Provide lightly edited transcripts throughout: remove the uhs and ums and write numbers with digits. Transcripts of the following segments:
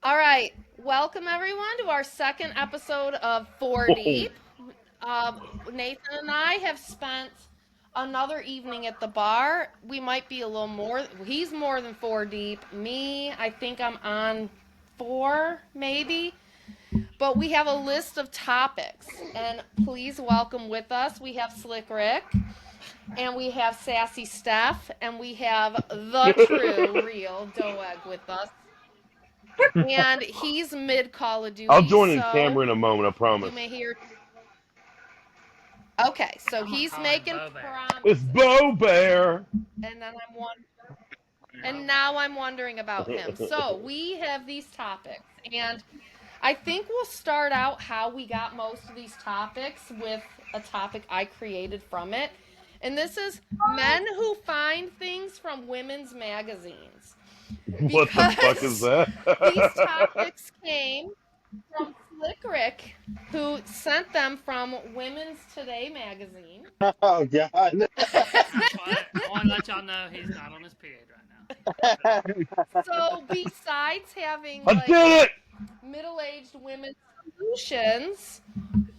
All right, welcome everyone to our second episode of Four Oh, Deep. Nathan and I have spent another evening at the bar. We might be a little more. He's more than four deep. Me, I think I'm on four, maybe. But we have a list of topics, and please welcome with us. We have Slick Rick, and we have Sassy Steph, and we have the true, real Doeg with us. And he's mid Call of I'll Duty, join in so camera in a moment, I you promise. may hear. Okay, so I'm gonna he's call him making Bo Bear. It's promises, Bo Bear. and then I'm one, Bo and now Bear. I'm wondering about him. So we have these topics, and I think we'll start out how we got most of these topics with a topic I created from it, and this is men who find things from women's magazines What the fuck is because that? these topics came from Slick Rick, who sent them from Women's Today magazine. Oh God. I want to let y'all know he's not on his period right now. So, besides having I like did it! middle-aged women's solutions,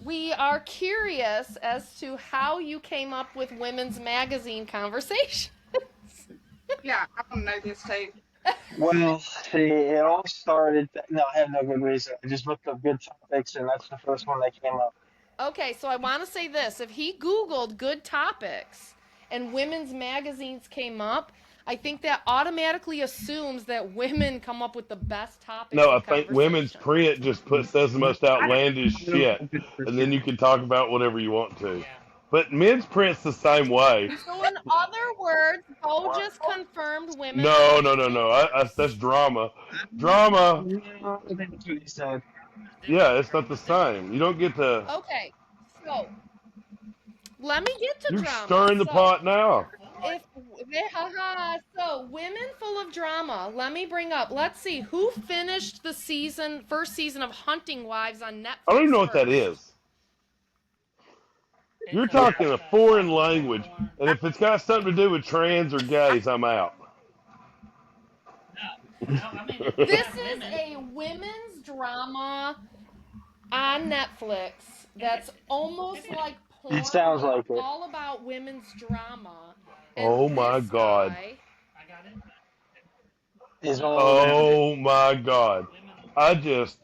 we are curious as to how you came up with women's magazine conversation. Yeah, I want to know this too. Well, see, it all started. No, I have no good reason. I just looked up good topics, and that's the first one that came up. Okay, so I want to say this. If he Googled good topics and women's magazines came up, I think that automatically assumes that women come up with the best topics No, I of think women's conversation. print just says the most I don't, outlandish I don't shit, know 100%. and then you can talk about whatever you want to. Yeah. But men's print's the same way. So, in other words, Bo just confirmed women No, like no, no, no. That's papers. drama. Drama. No, I think that's what you said. There's Yeah, different it's not the drama's different. same. You don't get to. Okay, so let me get to You're drama. stirring the So, pot now. if so women full of drama. Let me bring up. Let's see who finished the first season of Hunting Wives on I don't even Netflix know what that first. is. You're It's talking a about foreign softcore language, porn. and if it's got something to do with trans or gays, I'm out. No, no, I mean it's This got is women. a women's drama on Netflix that's almost like It porn, sounds but it's like it. all about women's drama. And Oh my this god. guy, I got it. Is Women all love about it. Oh my god. women I love just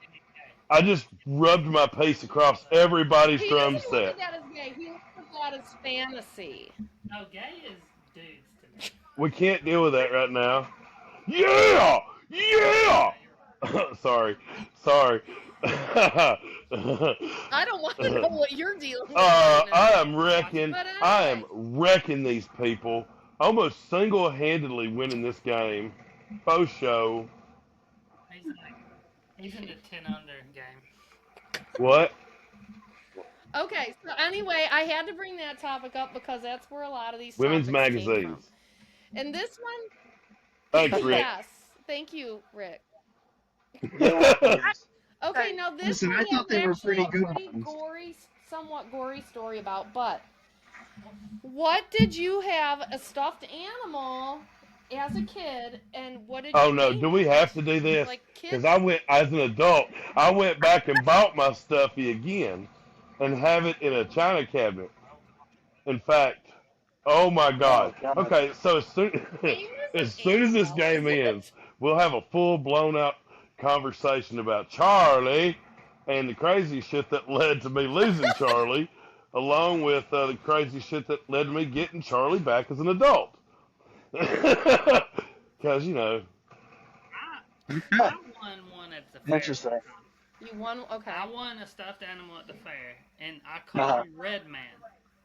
MTK. I just rubbed my face across everybody's he drum doesn't look set. at that as gay. He looks at that as fantasy. No, gay is dudes to me. We can't deal with that right now. Yeah! Yeah! Yeah, you're right. Sorry. Sorry. I don't want to know what you're dealing with right I now. am Watch it. wrecking. But I am anyway, wrecking these people. Almost single-handedly winning this game. Post show. He's like he's in the 10 under game. What? okay. So anyway, I had to bring that topic up because that's where a lot of these Women's topics came from. magazines. And this Thanks, one, Rick. yes, thank you, Rick. You're welcome. Okay, Hey, now this Listen, one I has thought they were actually pretty a good pretty ones. gory, somewhat gory story about. But what did you have a stuffed animal as a kid, and what did Oh you no, name do we it? have to do this? Like Because kids. I went as an adult. I went back and bought my stuffy again, and have it in a china cabinet. In fact, oh my God. Oh God. Okay, so as soon Name as is an soon as this animal, game is ends, it? we'll have a full blown out conversation about Charlie and the crazy shit that led to me losing Charlie, along with the crazy shit that led to me getting Charlie back as an adult. Because you know, Okay. I won one at the fair one Interesting. time. You won. Okay. I won a stuffed animal at the fair, and I called Uh-huh. him Red Man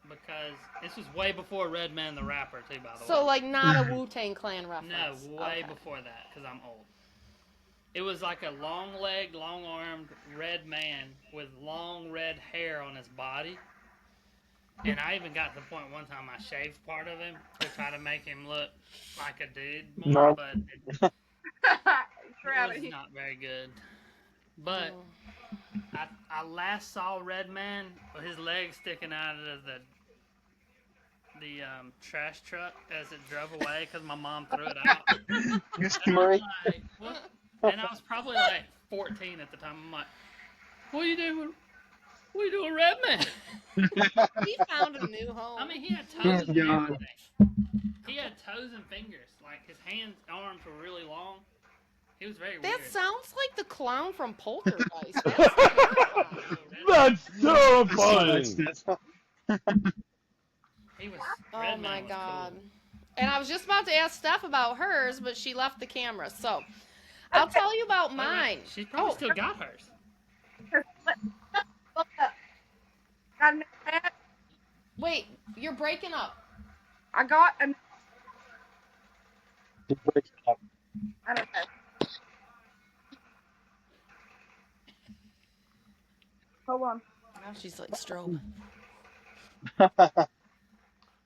because this was way before Red Man the rapper, too. By the So way, like not a Wu Tang Clan no, reference. way Okay. before that because I'm old. It was like a long-legged, long-armed red man with long red hair on his body. And I even got to the point one time I shaved part of him to try to make him look like a dude more, No. but you're it out was of here. not very good. But Mm. I last saw Red Man with his legs sticking out of the trash truck as it drove away because my mom threw it out. Good And I'm story. like, what? And I was probably like 14 at the time. I'm like, what are you doing? What are you doing, Redman? He found a new home. I mean, he had Oh, toes and God. everything. He had toes and fingers. Like, his hands, arms were really long. He was very that weird. sounds like the clown from Poltergeist. That's terrifying. He was. Oh Redman my was god. Cool. And I was just about to ask Steph about hers, but she left the camera. So I'll tell you about All right, mine. She probably Oh. still got hers. Got a new hat. Wait, you're breaking up. I got a. She's breaking up. I don't know. Hold on. Now she's like strobe.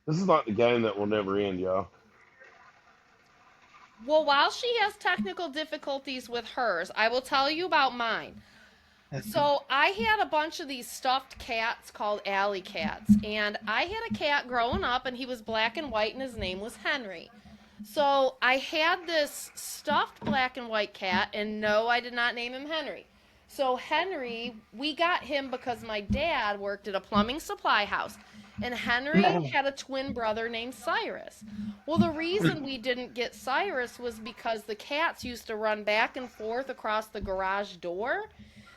This is like the game that will never end, y'all. Well, while she has technical difficulties with hers, I will tell you about mine. So I had a bunch of these stuffed cats called alley cats, and I had a cat growing up, and he was black and white, and his name was Henry. So I had this stuffed black and white cat, and no, I did not name him Henry. So Henry, we got him because my dad worked at a plumbing supply house, and Henry had a twin brother named Cyrus. Well, the reason we didn't get Cyrus was because the cats used to run back and forth across the garage door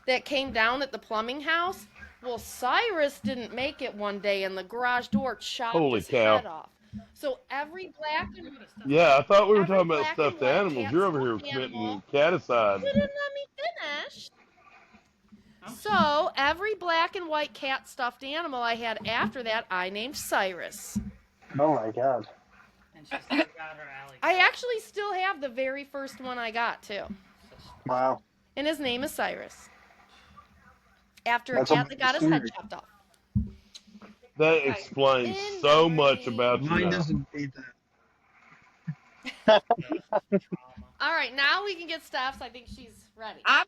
that came down at the plumbing house. Well, Cyrus didn't make it one day, and the garage door chopped Holy his cow. head off. So every black and Yeah, I thought we were Every talking about black stuffed and white animals. cat You're over here stuffed animal. committing caticide. you didn't let me finish. So every black and white cat stuffed animal I had after that, I named Cyrus. Oh my god. And she still got her alley. I actually still have the very first one I got too, Wow. and his name is Cyrus. After That's a a cat that got his head story. chopped off. That Okay. explains In so much memory. about you Mine now. doesn't need that. All right, now we can get Steph's. I think she's ready. I'm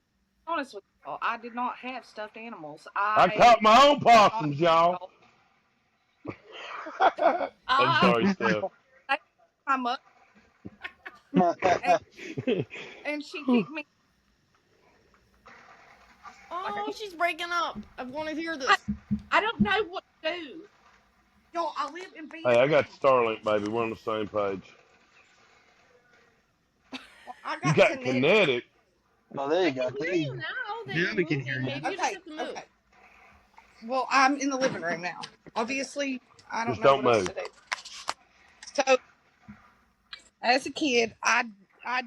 honest with you. I did not have stuffed animals. I caught my own possums, y'all. I'm sorry, Steph. My mother, and she kicked me. Oh, she's breaking up. I want to hear this. I don't know what to do. Y'all, I live in Hey, I got Vietnam. Starlink, baby. We're on the same page. I You got kinetic. Oh, there you I go. can hear you now. that Yeah, you're we can moving. hear you. Maybe you just Okay, have to move. okay. Well, I'm in the living room now. Obviously, I don't Just know don't what else move. to do. So, as a kid, I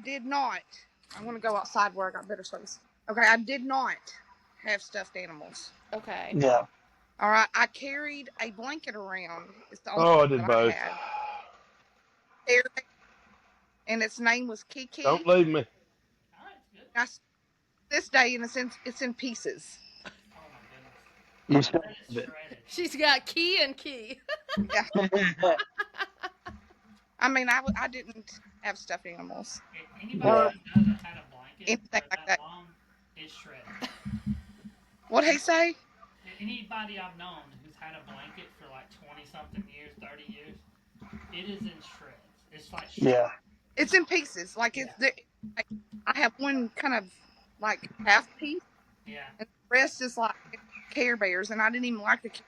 did not. I want to go outside where I got better service. Okay, I did not have stuffed animals. Okay. Yeah. All right, I carried a blanket around. It's the only Oh, I one did that both. had. Carried it, and its name was Kiki. Don't leave me. I s- this day, and it's in pieces. Oh my You goodness. still That is have it. shredded. She's got key and key. Yeah, I mean, I didn't have stuffed animals. Anybody Or that knows that had a blanket anything that, like that that. long is shredded. What'd he say? Anybody I've known who's had a blanket for like 20-something years, 30 years, it is in shreds. It's like shredded. Yeah. It's in pieces. Like like, I have one kind of like half piece, Yeah. and the rest is like Care Bears, and I didn't even like the Care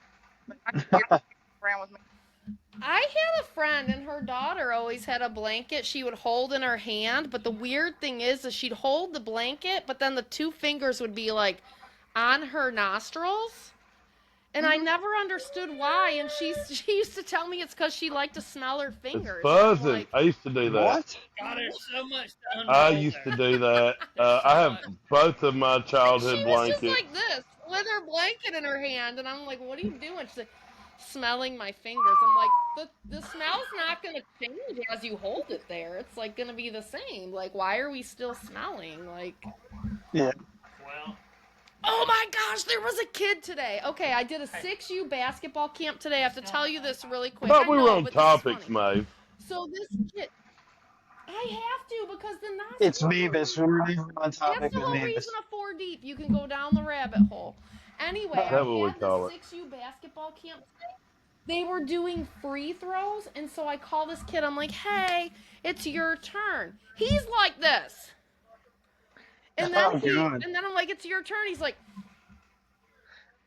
Bears, but I carried them around with me. I had a friend, and her daughter always had a blanket she would hold in her hand. But the weird thing is she'd hold the blanket, but then the two fingers would be like on her nostrils. And I never understood why. And she used to tell me it's because she liked to smell her fingers. It's And I'm buzzing. like, I used to do that. What? God, there's so much to I unroll used to there. do that. I have both of my childhood she was just blankets. like this, with her blanket in her hand. And I'm like, what are you doing? She's like, smelling my fingers. I'm like, the smell's not going to change as you hold it there. It's like going to be the same. Like, why are we still smelling? Like, Yeah. Well, oh my gosh, there was a kid today. Okay, I did a 6U basketball camp today. I have to tell you this really I quick. thought we I were know, on but this is topics, funny. Maeve. So this kid, I have to because then that's It's Beavis. We're not even on That's topic the with whole Beavis. reason of 4 Deep. You can go down the rabbit hole. Anyway, Is that what I we had call this it? 6U basketball camp today. They were doing free throws, and so I call this kid. I'm like, hey, it's your turn. He's like this. And then Oh, God. and then I'm like, it's your turn. He's like,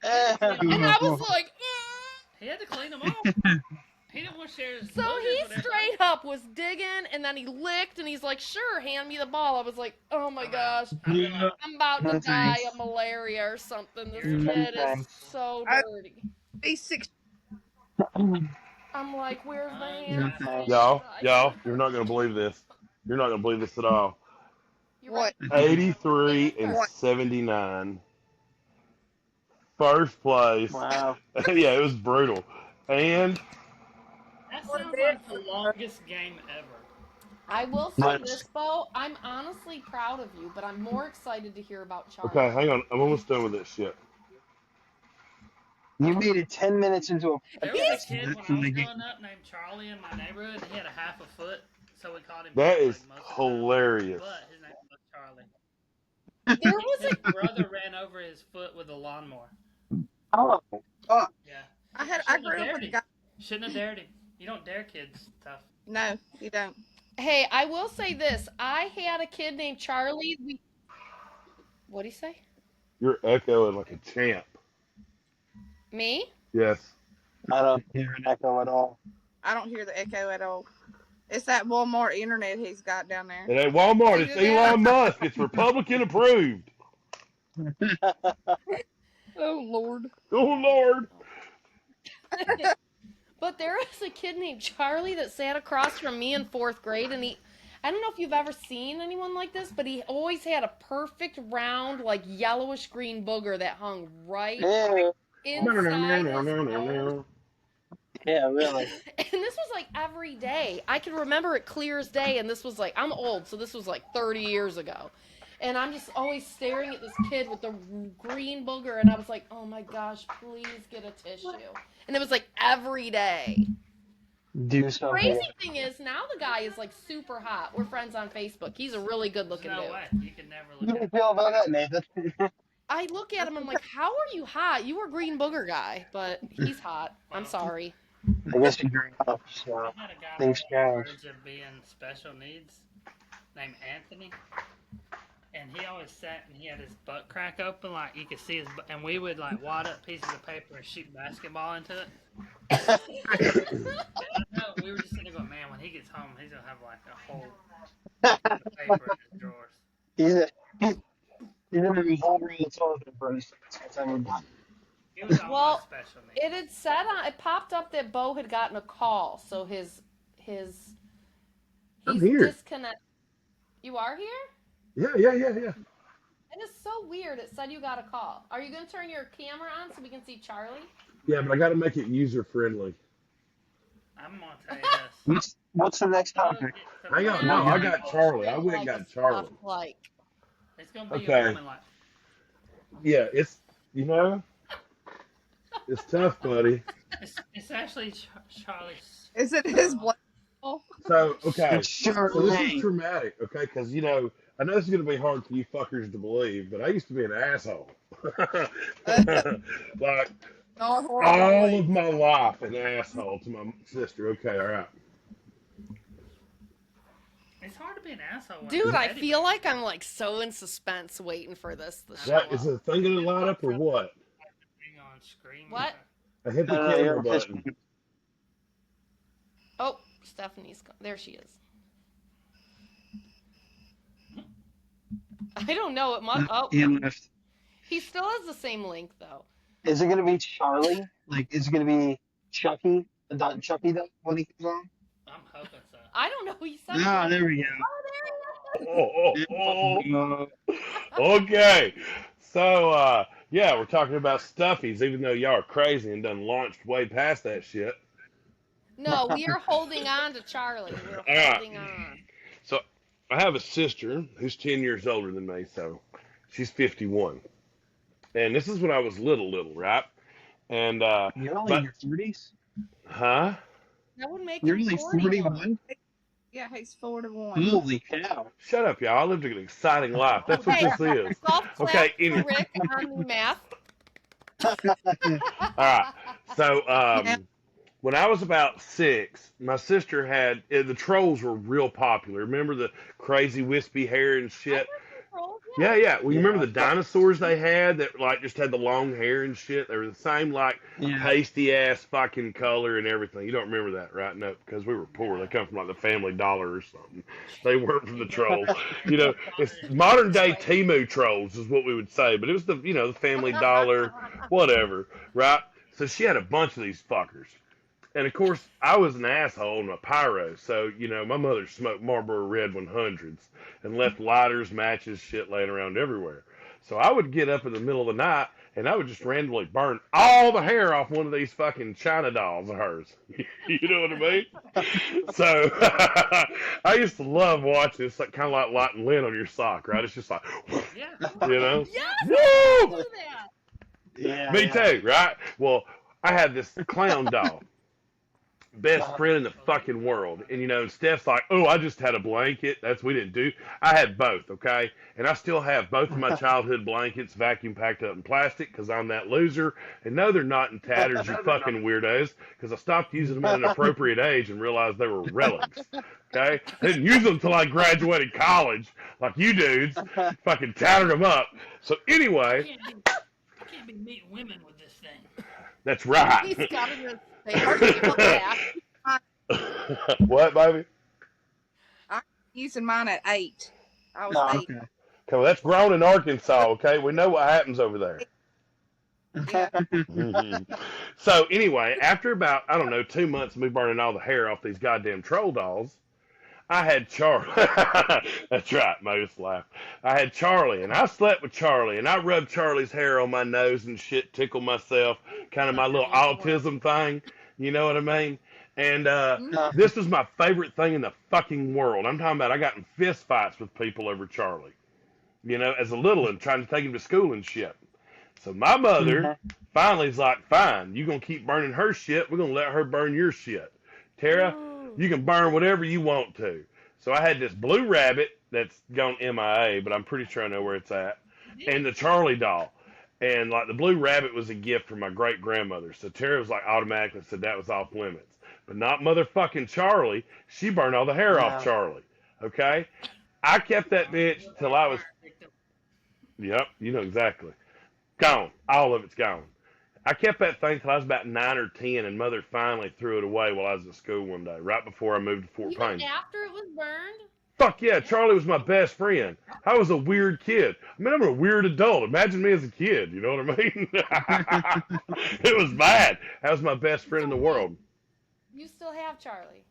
Eh. and I was like, He had to clean them off. He didn't want to share his so boogers he with everybody. straight up was digging, and then he licked, and he's like, sure, hand me the ball. I was like, oh my gosh, I'd be like, I'm about to No die thanks. of malaria or something. This No kid is thanks. so I- dirty. Be 6. I'm like, where's the No hand? thanks. Y'all, you're not gonna believe this. You're not gonna believe this at all. You What? 83 and What? 79. First place. Wow. Yeah, it was brutal. And That sounds like the longest game ever. I will say Nice. this, Bo. I'm honestly proud of you, but I'm more excited to hear about Charlie. okay, hang on. I'm almost done with this shit. You made it 10 minutes into a There was podcast. a kid when I was growing up named Charlie in my neighborhood. He had a half a foot, so we called him That Charlie is most of the time. hilarious. But his name was Charlie. There was His brother ran over his foot with a lawnmower. Oh, Yeah. I grew up dared with a him. guy. Shouldn't have dared him. You don't dare kids stuff. No, you don't. Hey, I will say this. I had a kid named Charlie. What'd he say? You're echoing like a champ. Me? Yes. I don't hear an echo at all. I don't hear the echo at all. It's that Walmart internet he's got down there. It ain't Walmart. Do It's that. Elon Musk. It's Republican approved. Oh Lord. Oh, Lord. But there was a kid named Charlie that sat across from me in 4th grade, and I don't know if you've ever seen anyone like this, but he always had a perfect round, like yellowish green booger that hung right Yeah, inside his nose. yeah, really. And this was like every day. I can remember it clear as day, and this was like, I'm old, so this was like 30 years ago. And I'm just always staring at this kid with the green booger, and I was like, oh my gosh, please get a tissue. And it was like every day. Do something. Crazy thing is, now the guy is like super hot. We're friends on Facebook. He's a really good There's looking no dude. way. You can never How do look you at feel about that, Nathan? I look at him, I'm like, how are you hot? You were green booger guy, but he's hot. I'm sorry. I guess you grew up, so I had a guy things on the change. verge of being special needs named Anthony. And he always sat and he had his butt crack open, like you could see his butt, and we would like wad up pieces of paper and shoot basketball into it. No, we were just sitting there going, man, when he gets home, he's gonna have like a whole paper in his drawers. He's gonna be whole roll of toilet paper. That's how we're done. He was always Well, special needs. It had said it popped up that Bo had gotten a call, so he's I'm here. disconnected. You are here? Yeah. It is so weird. It said you got a call. Are you gonna turn your camera on so we can see Charlie? Yeah, but I got to make it user friendly. I'm gonna tell you this. What's the next topic? Hang on. No, I got Charlie. I went and got Charlie. Like, It's gonna be Okay. a woman like. Yeah, it's it's tough, buddy. It's actually Charlie's. Is it his blood? So okay, It's so this Charlie. is traumatic. Okay, because I know this is gonna be hard for you fuckers to believe, but I used to be an asshole. Like Not all horrible. of my life, an asshole to my sister. Okay, all right. It's hard to be an asshole. when dude, it's I Eddie. feel like I'm like so in suspense waiting for this to show What is up. the thing gonna light up or what? Thing on screen. What? I hit the You're camera a button. fish- Oh, Stephanie's there. She is. I don't know. It must. Oh, He left. he still has the same link though. Is it gonna be Charlie? Like, is it gonna be Chucky? Not Chucky though when he comes on? I'm hoping so. I don't know. He said. Ah, there we Oh. go. Okay. So yeah, we're talking about stuffies, even though y'all are crazy and done launched way past that shit. No, we are holding on to Charlie. We're right. holding on. So I have a sister who's 10 years older than me, so she's 51. And this is when I was little, right? And You're only But- in your 30s? huh? That would make You're him only 41? Yeah, he's 41. Holy cow. Shut up, y'all. I lived an exciting life. That's what this is. Golf clap Okay, for anyway. Rick on the math. All right. So Yeah. when I was about 6, my sister had the trolls were real popular. Remember the crazy wispy hair and shit? Trolls Yeah. Well, you remember the dinosaurs they had that like just had the long hair and shit? They were the same like Yeah. pasty ass fucking color and everything. You don't remember that, right? No, because we were poor. They come from like the Family Dollar or something. They weren't from the trolls. You know, it's modern day Timu trolls is what we would say, but it was the Family Dollar, whatever, right? So she had a bunch of these fuckers. And of course, I was an asshole and a pyro, so my mother smoked Marlboro Red 100s and left lighters, matches, shit laying around everywhere. So I would get up in the middle of the night and I would just randomly burn all the hair off one of these fucking China dolls of hers. You know what I mean? So I used to love watching. It's like kind of like lighting lint on your sock, right? It's just like, Yeah. Yes, woo! do that. Yeah. Me too, right? Well, I had this clown doll. Best friend in the fucking world. And Steph's like, oh, I just had a blanket. We didn't do. I had both, okay? And I still have both of my childhood blankets vacuum packed up in plastic because I'm that loser. And no, they're not in tatters, you fucking weirdos, because I stopped using them at an appropriate age and realized they were relics, okay? I didn't use them until I graduated college, like you dudes. Fucking tattered them up. So anyway, I can't be meeting women with this thing. that's right. He's got it in his face. What, baby? Using mine at 8. I was No, 8. okay. Okay, well, that's grown in Arkansas, okay? We know what happens over there. So, anyway, after about, 2 months of me burning all the hair off these goddamn troll dolls, I had Charlie. That's right, Most laughed. I had Charlie, and I slept with Charlie, and I rubbed Charlie's hair on my nose and shit, tickled myself, kind of my little autism thing, you know what I mean? And this was my favorite thing in the fucking world. I'm talking about I got in fist fights with people over Charlie, as a little one, trying to take him to school and shit. So my mother finally is like, fine, you going to keep burning her shit, we're going to let her burn your shit. Tara, you can burn whatever you want to. So I had this blue rabbit that's gone MIA, but I'm pretty sure I know where it's at, and the Charlie doll. And like the blue rabbit was a gift from my great grandmother. So Tara was like automatically said that was off limits. But not motherfucking Charlie. She burned all the hair off Charlie. Okay? I kept that bitch till I was. Yep, you know exactly. Gone. All of it's gone. I kept that thing till I was about 9 or 10, and Mother finally threw it away while I was at school one day, right before I moved to Fort Even Payne. after it was burned? Fuck yeah, Charlie was my best friend. I was a weird kid. I mean, I'm a weird adult. Imagine me as a kid, you know what I mean? It was bad. That was my best friend in the world. You still have Charlie.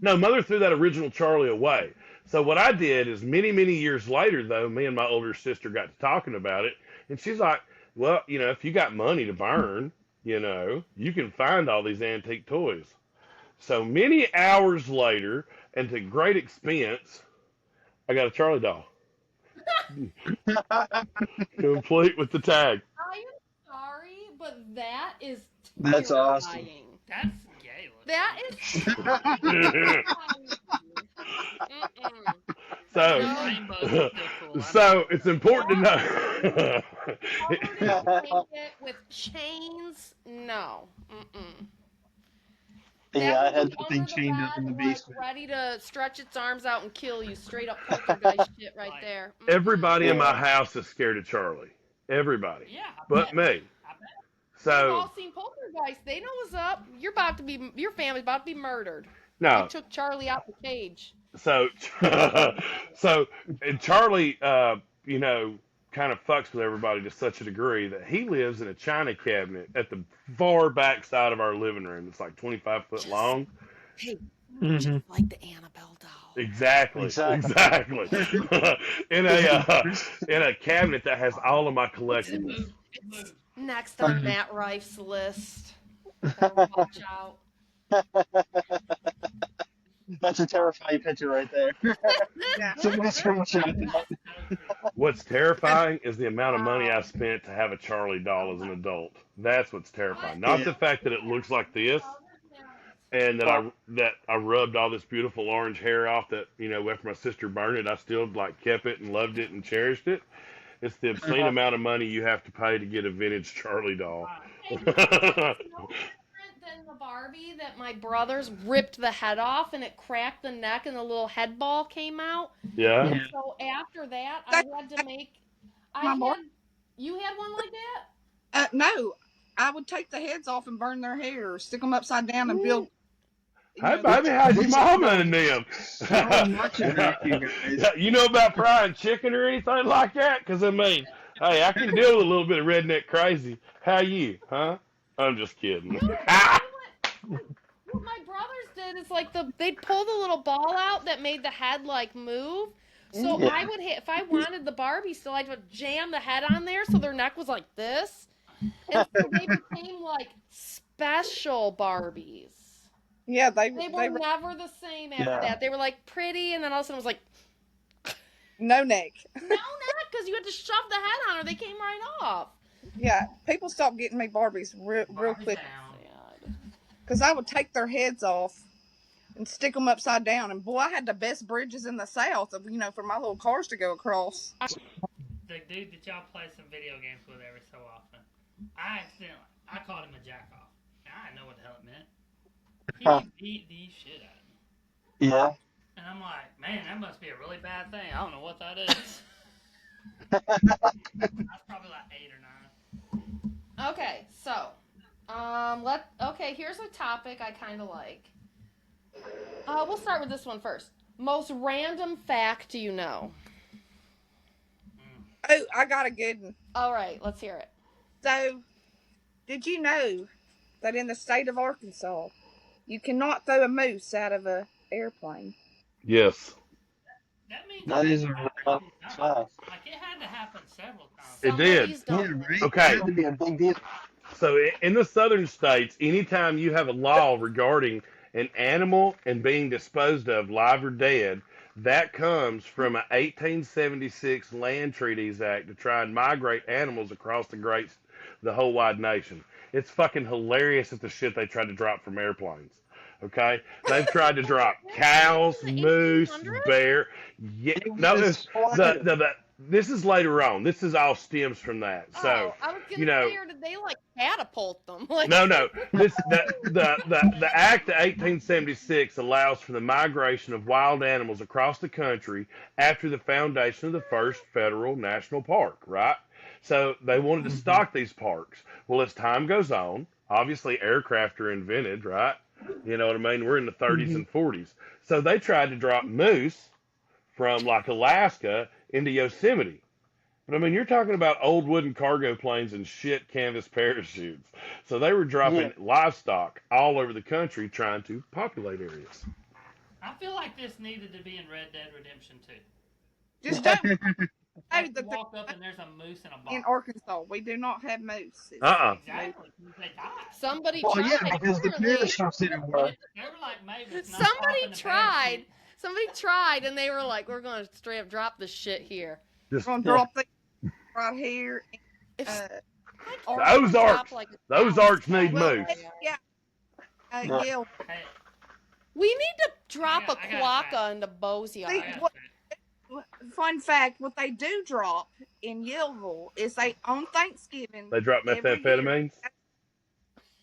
No, Mother threw that original Charlie away. So what I did is many, many years later, though, me and my older sister got to talking about it, and she's like, well, if you got money to burn, you can find all these antique toys. So many hours later, and to great expense, I got a Charlie doll. Complete with the tag. I am sorry, but that is That's awesome. terrifying. That's gay. That is So, Rainbows are still cool. so it's important to know. blanket with chains. No. Mm-mm. Yeah, I That had would that be thing under the chained up in the bed, like, basement. ready to stretch its arms out and kill you. Straight up poltergeist shit right there. Mm-mm. Everybody in my house is scared of Charlie. Everybody. Yeah, I But bet. me. I bet. We've So, all seen poltergeist. They know what's up. Your family's about to be murdered. no. They took Charlie out the cage. So, and Charlie, kind of fucks with everybody to such a degree that he lives in a china cabinet at the far back side of our living room. It's like 25 foot long. Hey, Mhm. just like the Annabelle doll. Exactly. Exactly. in a cabinet that has all of my collectibles. It's next on Matt Rife's list. Better watch out. That's a terrifying picture right there. Yeah. Somebody screenshot that. What's terrifying is the amount of money I spent to have a Charlie doll as an adult. That's what's terrifying. Not the fact that it looks like this, and that I rubbed all this beautiful orange hair off that, after my sister burned it, I still kept it and loved it and cherished it. It's the obscene amount of money you have to pay to get a vintage Charlie doll. Hey, no different than the Barbie that my brothers ripped the head off and it cracked the neck and the little head ball came out. Yeah? And so after that, I had to make my bar. You had one like that? No, I would take the heads off and burn their hair, or stick them upside down and build. Hey, baby, how's your mama and them? So much of that, you guys. You know about frying chicken or anything like that? Because, I mean, hey, I can deal with a little bit of redneck crazy. How you, huh? I'm just kidding. What my brothers did is like they'd pull the little ball out that made the head like move. So Yeah. I would hit if I wanted the Barbie still, I would jam the head on there so their neck was like this, and so they became like special Barbies. Yeah, they They were were never the same after Yeah. that. They were like pretty, and then all of a sudden it was like no neck. no neck because you had to shove the head on, or they came right off. Yeah, people stopped getting me Barbies real Barbie's quick down. because I would take their heads off and stick them upside down. And boy, I had the best bridges in the South, for my little cars to go across. The dude that y'all play some video games with every so often, I called him a jack off. I didn't know what the hell it meant. He beat the shit out of me. Yeah. And I'm like, man, that must be a really bad thing. I don't know what that is. I was probably like 8 or 9. Okay, so here's a topic I kind of like. We'll start with this one first. Most random fact you know. Oh, I got a good one. All right, let's hear it. So, did you know that in the state of Arkansas, you cannot throw a moose out of an airplane? Yes. That means That is a it had to real be done. fact. Like, it had to happen several times. It did. Somebody's done Yeah, it. right? Okay. That would be a big deal. So in the southern states, anytime you have a law regarding an animal and being disposed of live or dead, that comes from an 1876 Land Treaties Act to try and migrate animals across the whole wide nation. It's fucking hilarious at the shit they tried to drop from airplanes. Okay, they've tried to drop cows, moose, 1800s? bear. Yeah, no, this is later on. This is all stems from that. So I was gonna you know, say, or did they like catapult them? Like, no. The Act of 1876 allows for the migration of wild animals across the country after the foundation of the first federal national park, right? So they wanted to stock these parks. Well, as time goes on, obviously aircraft are invented, right? You know what I mean? We're in the 30s and 40s. So they tried to drop moose from like Alaska into Yosemite. But I mean, you're talking about old wooden cargo planes and shit canvas parachutes. So they were dropping livestock all over the country trying to populate areas. I feel like this needed to be in Red Dead Redemption 2. Just don't. Like, the you walk up and there's a moose in a box. in Arkansas, we do not have moose. Exactly. They die. somebody Well, tried. yeah, because the apparently. parachutes didn't work. They were like, maybe it's not Somebody popping the tried. parachute. Somebody tried, and they were like, "We're going to straight up drop this shit here." Just We're gonna drop these right here. If Uh, I Those drop, arcs- like, those arcs need well, moose. yeah. Yeah. Yeah. Hey, we need to drop I got a it quokka back. into Boise. See, I got what- it. Fun fact: what they do drop in Yellville is they on Thanksgiving. They drop every year- methamphetamines.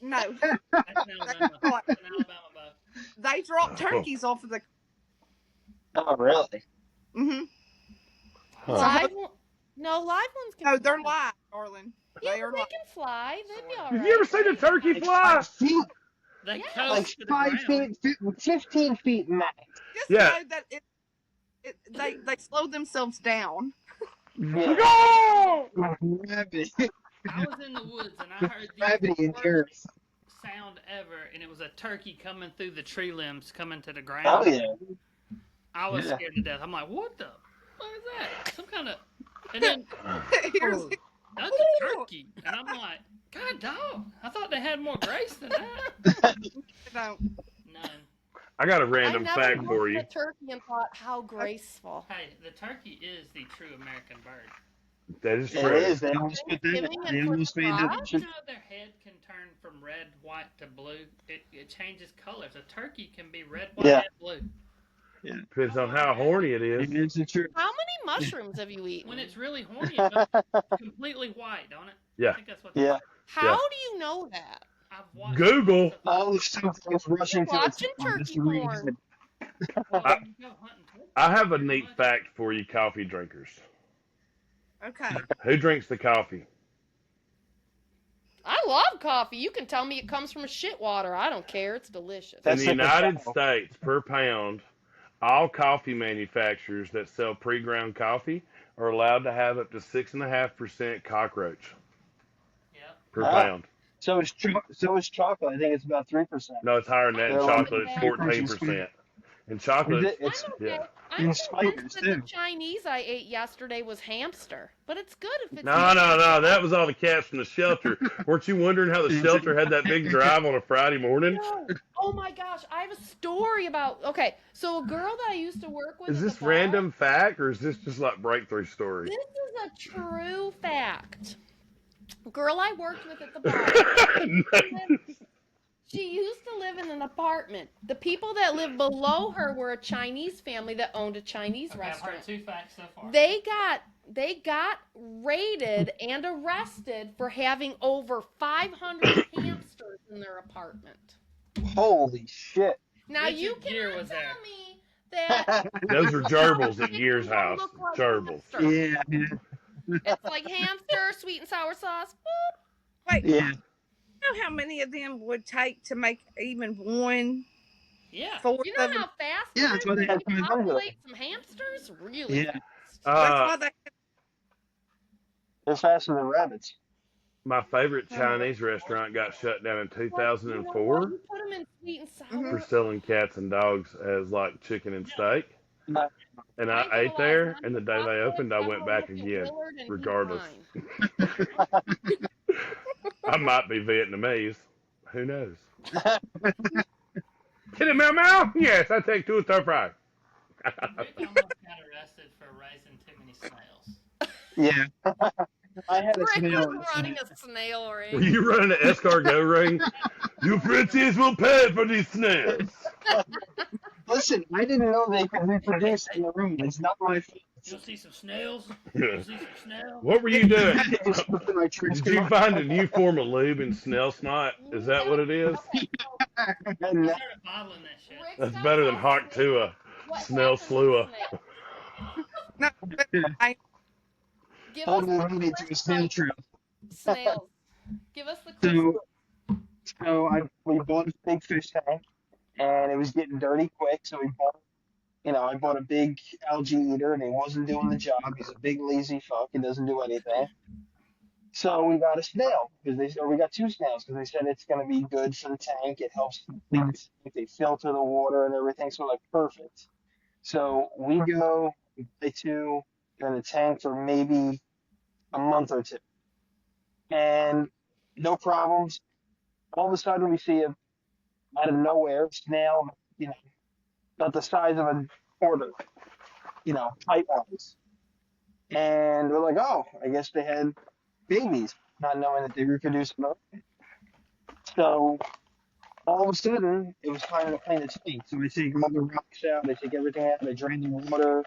No, That's in Alabama. That's in Alabama, bud. they drop turkeys off of the. Oh, really? Mm-hmm. Huh. Live one- no, live ones can. No, they're fly. live, darling. Yeah, They are they live. can fly. They'd be all Have right. you ever seen a turkey Like fly? 5 feet, They Yeah. coast like to the 5 ground. feet, 15 feet max. Just Yeah. know that they slow themselves down. Yeah. Go! Gravity. I was in the woods and I heard Gravity the in yours. worst sound ever, and it was a turkey coming through the tree limbs, coming to the ground. Oh, yeah. I was Yeah. scared to death. I'm like, what the? What is that? Some kind of. And then Here's, that's a turkey, and I'm like, God, dog. I thought they had more grace than that. no, None. I got a I random never fact looked for at you. a turkey and thought how graceful. Hey, the turkey is the true American bird. That is It true. is. They almost put that. Thanksgiving They and for almost the made fry? that. You know their head can turn from red, white to blue. It changes colors. A turkey can be red, white, Yeah. and blue. Depends on how horny it is. It is the truth. How many mushrooms have you eaten? When it's really horny, it goes completely white, don't it? I Yeah. think that's what they Yeah. say. How Yeah. do you know that? I've watched Google. All the stuff was rushing to the Watching top. That's turkey the reason. porn. Well, I- you go hunting turkeys. I have a neat fact for you, coffee drinkers. Okay. Who drinks the coffee? I love coffee. You can tell me it comes from shit water. I don't care. It's delicious. In the That's like a United cow. States, per pound, all coffee manufacturers that sell pre-ground coffee are allowed to have up to 6.5% cockroach Yep. per Ah, pound. so is chocolate. I think it's about 3%. No, it's higher than that. I'm In They're good allowed with chocolate, it's that. cockroach and 14%. In Is chocolate, it? It's I'm okay. yeah. I'm in convinced spiders that the too. Chinese I ate yesterday was hamster, but it's good if it's No, not. no, no. That was all the cats from the shelter. Weren't you wondering how the shelter had that big drive on a Friday morning? No. Oh my gosh, I have a story about. Okay, so a girl that I used to work with Is at this the bar. random fact or is this just like breakthrough story? This is a true fact. Girl I worked with at the bar. She used to live in an apartment. The people that lived below her were a Chinese family that owned a Chinese Okay, I've restaurant. heard 2 facts so far. They got raided and arrested for having over 500 hamsters in their apartment. Holy shit. Now Richard you Gere cannot was tell there. me that Those are gerbils at it Gear's don't house. look like Gerbils. hamster. Yeah. It's like hamster, sweet and sour sauce. Boop. Wait, Yeah. you know how many of them would take to make even one Yeah. fourth You know of them? how fast Yeah, that's why they had can 500. populate some hamsters? Really Yeah. fast. That's why they. They're faster than rabbits. My favorite Chinese restaurant got shut down in You know what? 2004 You put them in sweet and sour. for selling cats and dogs as like chicken and steak. No. And I ate there, and the day they opened, I went back again, regardless. I might be Vietnamese. Who knows? Kitty meow meow? Yes, I take 2 stir fry. Rick almost got arrested for raising too many snails. Yeah. I had a Rick snail. was running a snail Were ring. you running an escargot ring? You Frenchies will pay for these snails. Listen, I didn't know they could reproduce in the room. It's not my fault. You'll see some snails. You'll see some snails. What were you doing? Just put my tricks Did you on. find a new form of lube in snail snot? Is that what it is? He No. started bottling that shit. Rick That's got better than that Hawk snail. Tua. What Snail happened with Slua. snail? No, but I, Give Told us me the we needed to a snail clip trail. snails. Give us the clip. We bought a big fish tank, and it was getting dirty quick. So I bought a big algae eater, and he wasn't doing the job. He's a big lazy fuck. He doesn't do anything. So we got a snail we got 2 snails because they said it's going to be good for the tank. It helps clean the tank. They filter the water and everything. So like perfect. So we buy 2. They're in the tank for maybe a month or 2, and no problems. All of a sudden, we see out of nowhere snail, about the size of a quarter, height wise. And we're like, oh, I guess they had babies, not knowing that they reproduce milk. So all of a sudden, it was time to clean the tank. So I take all the rocks out, I take everything out, I drain the water.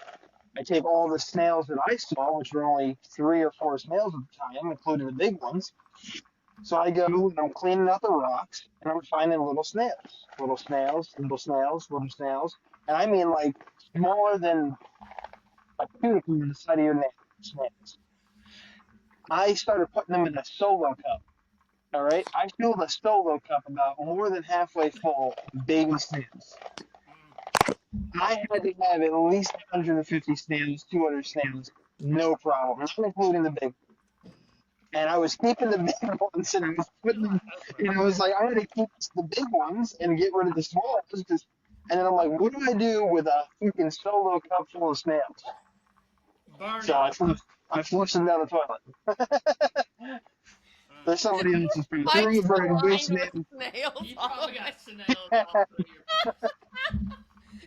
I take all the snails that I saw, which were only 3 or 4 snails at the time, including the big ones. So I go and I'm cleaning out the rocks, and I'm finding little snails, little snails, little snails, little snails, and I mean like smaller than a cuticle on the side of your nail snails. I started putting them in a solo cup. All right, I filled a solo cup about more than halfway full of baby snails. I had to have at least 150 snails, 200 snails, no problem, not including the big. And I was keeping the big ones, and I was putting them, I was like, I'm going to keep the big ones and get rid of the small ones. And then I'm like, what do I do with a freaking solo cup full of snails? Burn So it. I flushed them down the toilet. There's somebody else's food. Pipes Three burning lined good with snails. snails. You all probably over. got snails all over your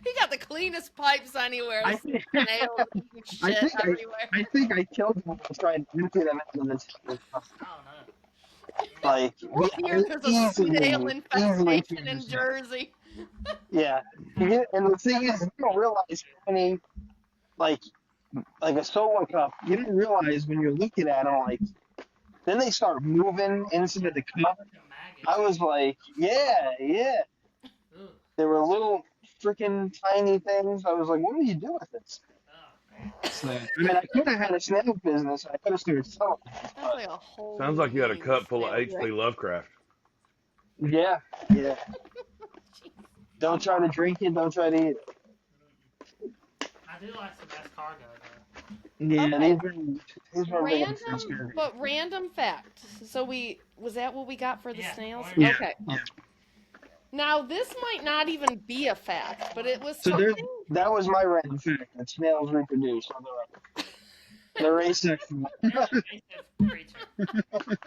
He got the cleanest pipes anywhere. I think, Snails and I shit think everywhere. I think I killed them and tried to empty them out of the tank. I don't know. Like, Here there's a easily snail infestation in finish it. Jersey. Yeah. And the thing is, you don't realize how many, like a solo cup, you don't realize when you're looking at them, like, then they start moving inside the cup. The maggots. I was like, yeah. Ugh. They were little freaking tiny things. I was like, what do you do with this? Oh, So, I mean, I could have had a snail business. I could have started selling. That's like a whole. Sounds like you had a meaning cup full of snail H.P. Lovecraft. Yeah, yeah. Don't try to drink it. Don't try to eat it. I do like some escargot though. Yeah, Okay. these were really Random, but random fact. So was that what we got for the Yeah, snails? yeah. Okay. Yeah. Now this might not even be a fact, but it was So something. that was my random fact. That snails reproduce on their own. They're asexual. They're an invasive creature.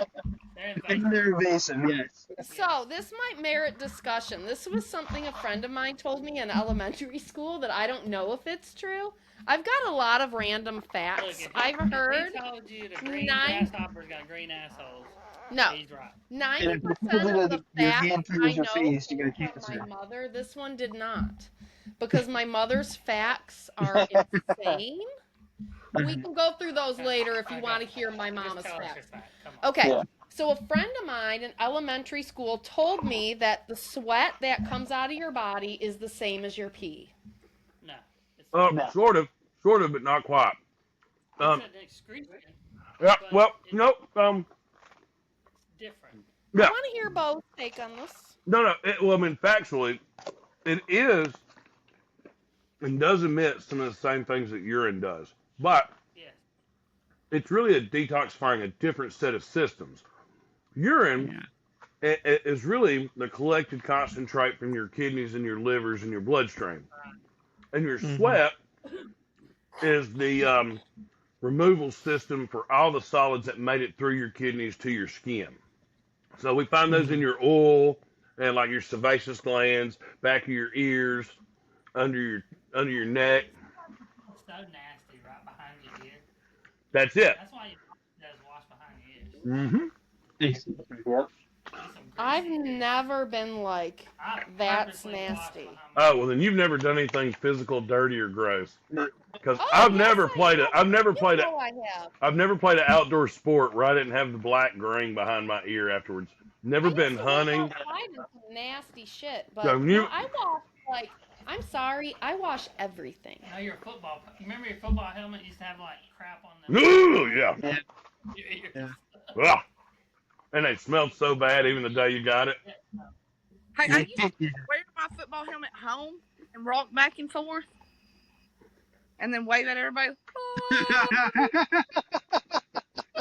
They're invasive. They're invasive, yes. So this might merit discussion. This was something a friend of mine told me in elementary school that I don't know if it's true. I've got a lot of random Look, facts. if I've heard he told you the green 9 grasshopper's got green assholes, no. he's right. 90% And of the your facts hand I through your know face, you got from cancer. my mother, this one did not. Because my mother's facts are insane. We can go through those later if you want to hear my Just mama's tell us your facts. fact. Come on. Okay, Yeah. so a friend of mine in elementary school told me that the sweat that comes out of your body is the same as your pee. No. It's, No. Sort of, but not quite. it's an excretion. Yeah, But well, it's nope. different. I Yeah, want to hear both take on this. no. Well, I mean, factually, it is and does emit some of the same things that urine does, but Yes. it's really a detoxifying a different set of systems. Urine is really the collected concentrate from your kidneys and your livers and your bloodstream, and your sweat is the removal system for all the solids that made it through your kidneys to your skin. So we find those in your oil and like your sebaceous glands, back of your ears, under your neck. It's so nasty right behind your ear. That's it. That's why you does wash behind your ears. Mm-hmm. Yep. Get some I've greasy ears. never been like, I that's purposely wash nasty. behind my Oh well, then you've never done anything physical, dirty, or gross. Because Oh, I've yes, never I played it. have. I've never You played it. know I have. I've never played an outdoor sport where I didn't have the black ring behind my ear afterwards. Never I been used to go hunting. outside and some nasty shit, but So no, you- I wash like. I'm sorry, I wash everything. You know your football. You remember your football helmet used to have like crap on the Ooh, yeah. your ears. Yeah. Ugh. And they smelled so bad even the day you got it. Hey, I used to wear my football helmet home and rock back and forth, and then wave at everybody.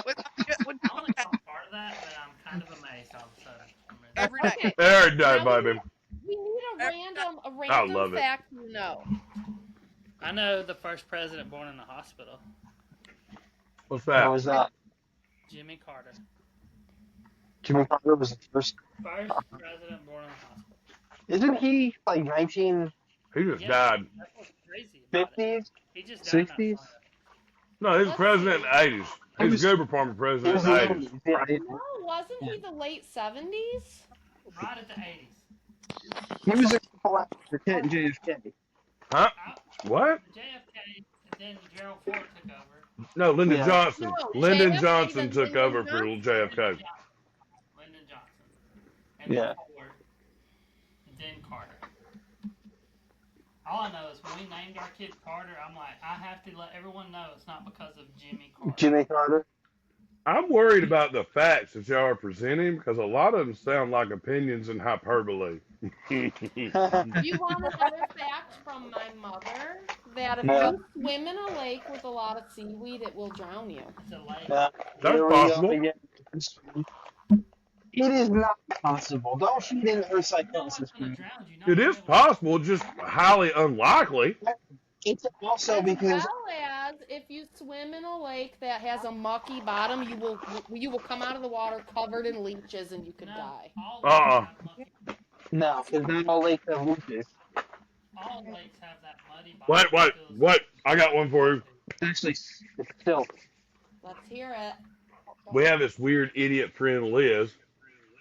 With- I only saw part of that, but I'm kind of amazed all of a sudden. every day. Okay, Every day, Now baby. we need a love random it. fact you know. I know the first president born in a hospital, What's How that? was that? Jimmy Carter. Jimmy Carter was the first. First president born in a hospital. Isn't he like 1950s? He just Yeah. died. That's what's crazy about it. He just died. 60s? No, he was Let's president in see. the 80s. He was Goober Farmer He president was in the the 80s. 80s. Yeah, No, wasn't he the late 70s? Right at the 80s. he was a couple after JFK. Huh? I, What? JFK, and then Gerald Ford took over. No, Lyndon Yeah. Johnson. No, Lyndon JFK, Johnson then took Lyndon over for Johnson. JFK. Lyndon Johnson. And Yeah. then Ford. And then Carter. All I know is when we named our kid Carter, I'm like, I have to let everyone know it's not because of Jimmy Carter. Jimmy Carter. I'm worried about the facts that y'all are presenting because a lot of them sound like opinions and hyperbole. You want another fact from my mother? That if Yeah. you swim in a lake with a lot of seaweed, it will drown you. It's a lake. Yeah. That's Here we go possible. again. It is not possible. Don't feed into her You know what's psychosis. going to drown you? It is possible, just highly unlikely. It's also As because well as if you swim in a lake that has a mucky bottom, you will come out of the water covered in leeches and you could No, die. all Uh-uh. lakes have muddy- no, because not all lakes have lupus. all lakes have that muddy bottom. Wait, that feels- wait. I got one for you. Actually, it's still. Let's hear it. We have this weird idiot friend, Liz.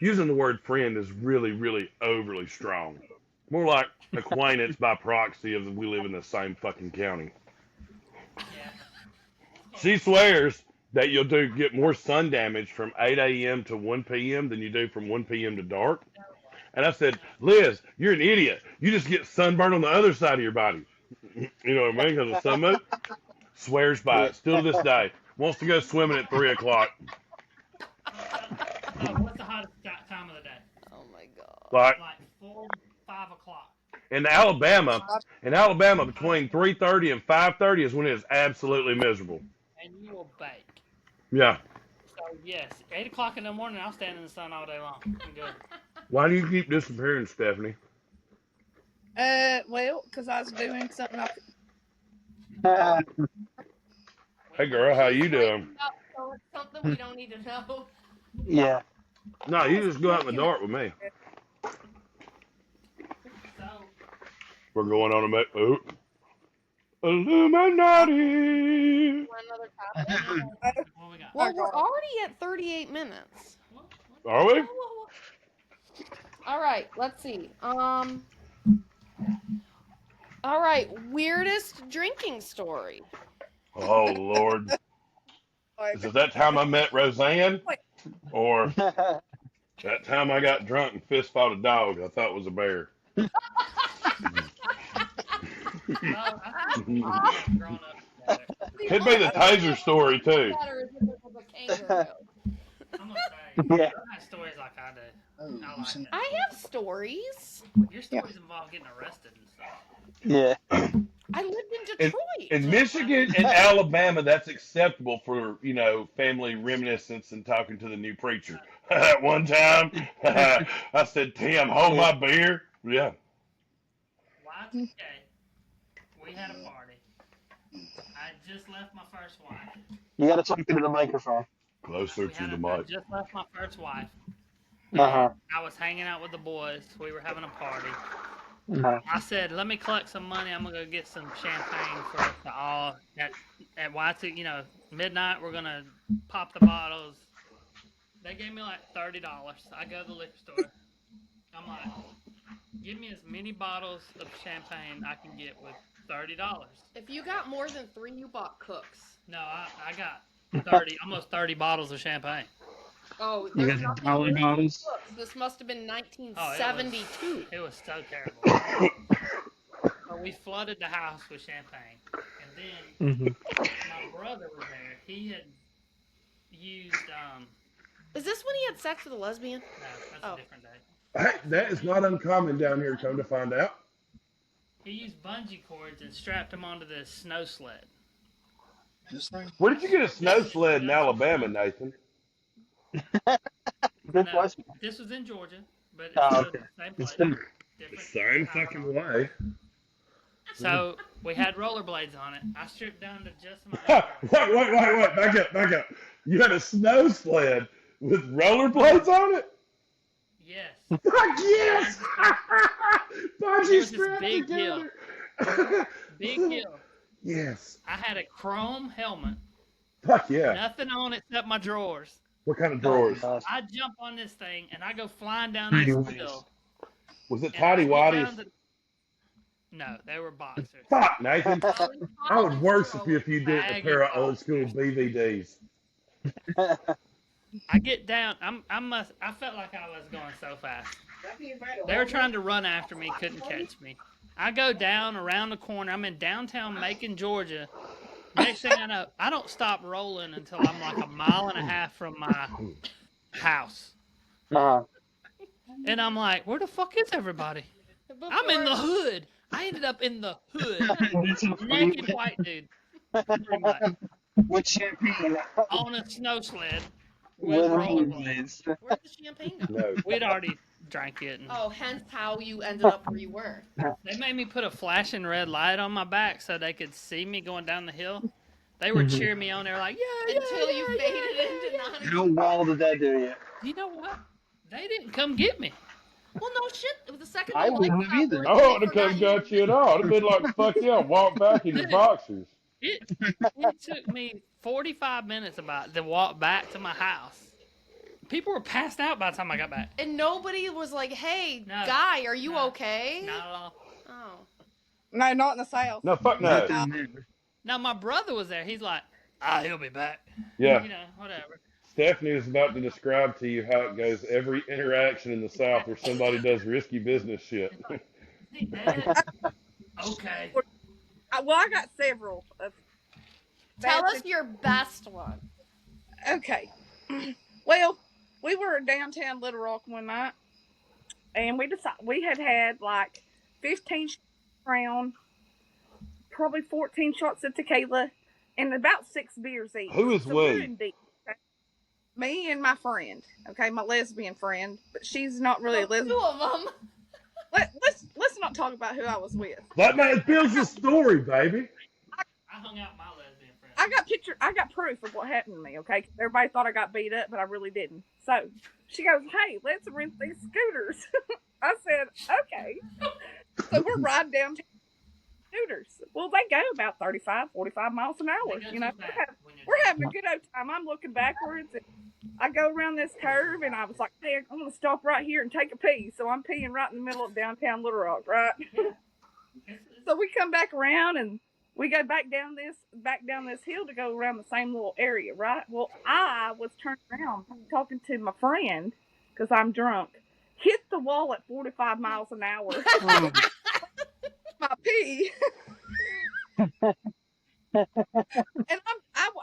Using the word friend is really, really overly strong. More like acquaintance by proxy of we live in the same fucking county. Yeah. She swears that you'll get more sun damage from 8 a.m. to 1 p.m. than you do from 1 p.m. to dark. And I said, Liz, you're an idiot. You just get sunburned on the other side of your body. You know what I mean? Because of sunburn. Swears by it. Still to this day. Wants to go swimming at 3 o'clock. What's the hottest time of the day? Oh my god. Like Like 4 to 5 o'clock. in Alabama, between 3:30 and 5:30 is when it is absolutely miserable. And you will bake. Yeah. So, yes, 8 o'clock in the morning, I'll stand in the sun all day long. I'm good. Why do you keep disappearing, Stephanie? Well, because I was doing something. Hey girl, how you doing? So it's something we don't need to know. Yeah. No, you just go out in the dark with me. So, We're going on a Illuminati. Another topic. what we got? Well, we're already at 38 minutes. Are we? All right, let's see. All right, weirdest drinking story. Oh Lord. Is it that time I met Roseanne? Or that time I got drunk and fist fought a dog I thought was a bear? No, I think we have grown up together. Could be the taser story too. Better if it was a kangaroo. I'm going to say, Yeah. you have stories like I do. I like that. I have stories. Your stories involve getting arrested and stuff. Yeah. I lived in Detroit. In Michigan and Alabama, that's acceptable for, family reminiscence and talking to the new preacher. One time, I said, Tim, hold my beer. Yeah. Y2K, we had a party. I just left my first wife. You got to talk into the microphone. Closer I to the I mic. just left my first wife. Uh-huh. I was hanging out with the boys. We were having a party. Uh-huh. I said, let me collect some money. I'm going to go get some champagne for us to all. At Y2, midnight, we're going to pop the bottles. They gave me like $30. I go to the liquor store. I'm like, give me as many bottles of champagne I can get with $30. If you got more than 3, you bought Cooks. No, I got almost 30 bottles of champagne. Oh, You there's got nothing dollar in bottles? Cooks. This must have been 1972. It was so terrible. But we flooded the house with champagne. And then my brother was there. He had used, Is this when he had sex with a lesbian? no, that's Oh. a different day. That is not uncommon down here, come to find out. He used bungee cords and strapped them onto this snow sled. Where did you get a snow sled in Alabama, Nathan? Good No, question. this was in Georgia, but it's Oh, still okay. the same It's place. still- different Same time fucking zone. way. So we had rollerblades on it. I stripped down to just my Wait, back up. You had a snow sled with rollerblades on it? Yes. Fuck yes! Bungee There was this strapped big together. Big hill. Yes. I had a chrome helmet, Fuck yeah. nothing on it except my drawers. What kind of drawers? I jump on this thing and I go flying down this hill. Was it and I tidy get down whities? to- No, they were boxers. Fuck, Nathan. Oh, I would worship you if you did a Baggy pair of old boxers. school BVDs. I get down. I felt like I was going so fast. They were trying to run after me, couldn't catch me. I go down around the corner. I'm in downtown Macon, Georgia. Next thing I know, I don't stop rolling until I'm like a mile and a half from my house. Uh-huh. And I'm like, where the fuck is everybody? I'm in the hood. I ended up in the hood. Naked white dude. Pretty much. With champagne. On a snow sled with With rollerblades. rollerblades. Where'd the champagne go? No. We'd already drank it. And Oh, hence how you ended up where you were. they made me put a flashing red light on my back so they could see me going down the hill. They were cheering me on. They were like, yeah, Until you yeah, faded yeah, into yeah. non. How well did that do you? You know what? They didn't come get me. Well, no shit. It was the second I the wouldn't lights have got either. working, I they wouldn't have come forgot got you at all. It'd been like, fuck yeah, walk back in your boxers. It took me 45 minutes about to walk back to my house. People were passed out by the time I got back. And nobody was like, hey, No. guy, are you No. okay? Not at all. Oh. No, not in the South. No, fuck no. Now my brother was there. He's like, he'll be back. Yeah. You know, whatever. Stephanie is about to describe to you how it goes every interaction in the South where somebody does risky business shit. Hey, Dad. Okay. Well, I got several of Tell bad us your best one. Okay. Well, we were downtown Little Rock one night, and we had like 15 shots of Crown, probably 14 shots of tequila, and about 6 beers each. Who is so we're we? in deep. Okay? Me and my friend, okay, my lesbian friend, but she's not really a lesbian. Two of them. Let's not talk about who I was with. That man tells the story, baby. I hung out with my lesbian friend. I got proof of what happened to me, okay? Everybody thought I got beat up, but I really didn't. So she goes, "Hey, let's rent these scooters." I said, "Okay." So we're riding down scooters. Well, they go about 35, 45 miles an hour. They go You know, too fast when you're we're having a good old time. I'm looking backwards, and I go around this curve, and I was like, "Hey, I'm gonna stop right here and take a pee." So I'm peeing right in the middle of downtown Little Rock, right? So we come back around, and we go back down this hill to go around the same little area, right? Well, I was turned around talking to my friend because I'm drunk. Hit the wall at 45 miles an hour. My pee. And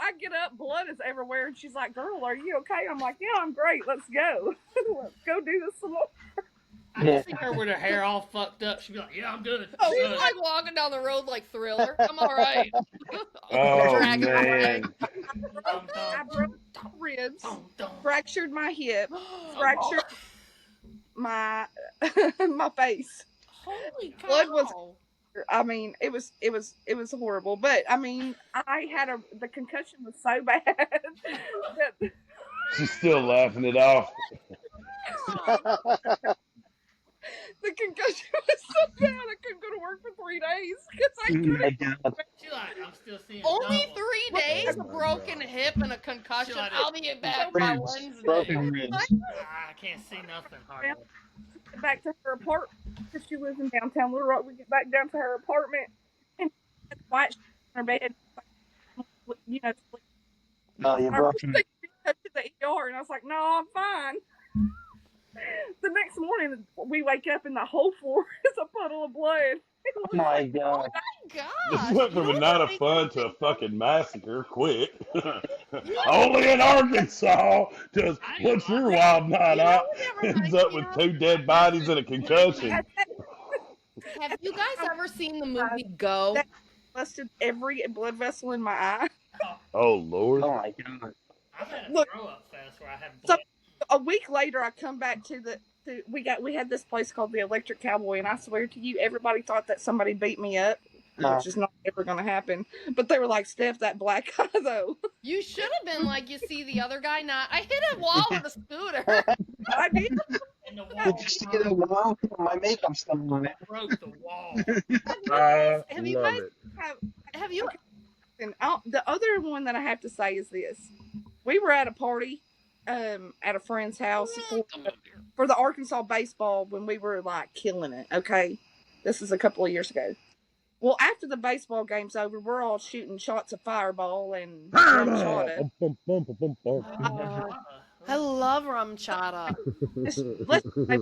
I get up, blood is everywhere, and she's like, "Girl, are you okay?" I'm like, "Yeah, I'm great. Let's go. Let's go do this some more." I can see her with her hair all fucked up. She'd be like, "Yeah, I'm good." Oh, I'm he's good." like walking down the road like Thriller. I'm all right. Oh, Dragging my leg. man. I broke ribs, Dum, dum. fractured my hip, fractured my my face. Holy cow. Blood was- I mean, it was horrible. But I mean, the concussion was so bad that She's still laughing it off. the concussion was so bad I couldn't go to work for 3 days because I couldn't. My God. She like, I'm still seeing Only double. 3 days, a broken hip and a concussion. Shut it. I'll be back by Ribs, Wednesday. broken ribs. I can't see nothing hardly. Back to her apartment because she lives in downtown Little Rock. We get back down to her apartment and white in her bed, you know. Oh, you I broke was taking her to the ER, and I was like, "No, I'm fine." The next morning, we wake up and the whole floor is a puddle of blood. Oh my God. This Gosh. went from you a know night what of makes fun me to a think fucking massacre. Quick. know- Only in Arkansas does what's your wild night You know out what that ends reminds up me with of? 2 dead bodies and a concussion. Have you guys ever seen the movie Go? Busted every blood vessel in my eye. Oh, Lord. Oh my God. I've had a Look. throw up fest where I had So blood. a week later, I come back we had this place called the Electric Cowboy, and I swear to you, everybody thought that somebody beat me up, which is not ever going to happen. But they were like, "Steph, that black eye though." You should have been like, you see the other guy not. I hit a wall with a scooter. I did. And the Did wall you see the wall? My makeup's still on it. broke the wall. I Have you love guys- it. Have you? And the other one that I have to say is this: we were at a party, at a friend's house for the Arkansas baseball when we were like killing it. Okay, this is a couple of years ago. Well, after the baseball game's over, we're all shooting shots of Fireball and rum chata. I love rum chata. Let's play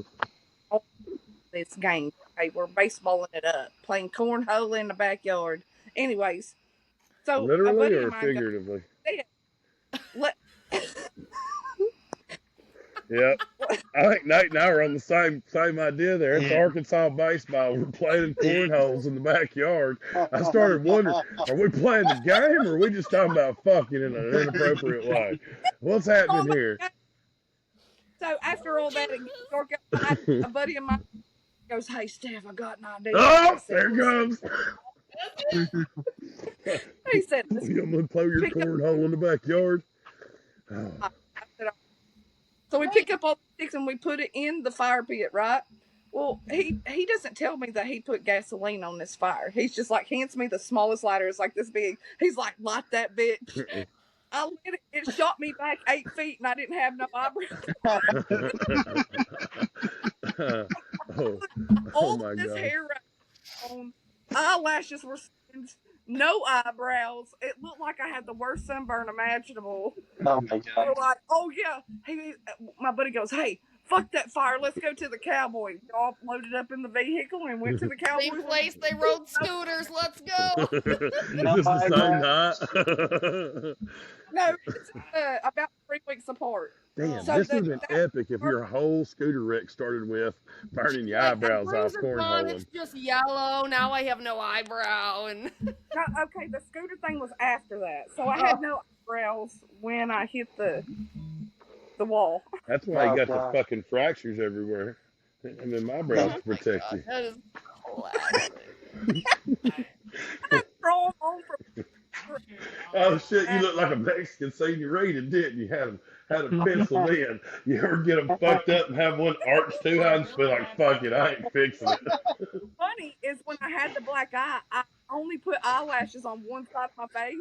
this game. Okay, we're baseballing it up, playing cornhole in the backyard. Anyways, so a Literally buddy or of mine goes, figuratively? Let, Yep. I think Nate and I were on the same idea there. It's Yeah. Arkansas baseball. We're playing cornholes in the backyard. I started wondering, are we playing the game or are we just talking about fucking in an inappropriate way? What's happening here? so after all that, it gets dark outside, a buddy of mine goes, "Hey, Steph, I got an idea." Oh, I said, there it goes. He said, "Let's You gonna play your pick up-" cornhole in the backyard? Oh. So we pick up all the sticks and we put it in the fire pit, right? Well, he doesn't tell me that he put gasoline on this fire. He's just like, hands me the smallest lighter. It's like this big. He's like, "Light that bitch." I lit it. It shot me back 8 feet, and I didn't have no eyebrows. Oh, All my this God. hair right on, eyelashes were singed, no eyebrows. It looked like I had the worst sunburn imaginable. Oh my They God. were like, "Oh yeah." My buddy goes, "Hey, fuck that fire. Let's go to the Cowboys. We all loaded up in the vehicle and went to the Cowboys. Same place they rode scooters. Let's go. Is this the same night? No, it's about 3 weeks apart. Damn, So this the- would have been epic if your whole scooter wreck started with burning your Like, eyebrows my off bruise is gone, cornholing. it's just yellow. Now I have no eyebrow. And No, okay, the scooter thing was after that. So I had no eyebrows when I hit the wall. That's why you Oh, got God. the fucking fractures everywhere. I mean, my brows Oh to my protect God, you. that is classic. Throw 'em on for Oh shit, you look like a Mexican senorita, didn't you? Had a pencil in. You ever get them fucked up and have one arch too high and just be like, fuck it, I ain't fixing it. funny is when I had the black eye, I only put eyelashes on one side of my face.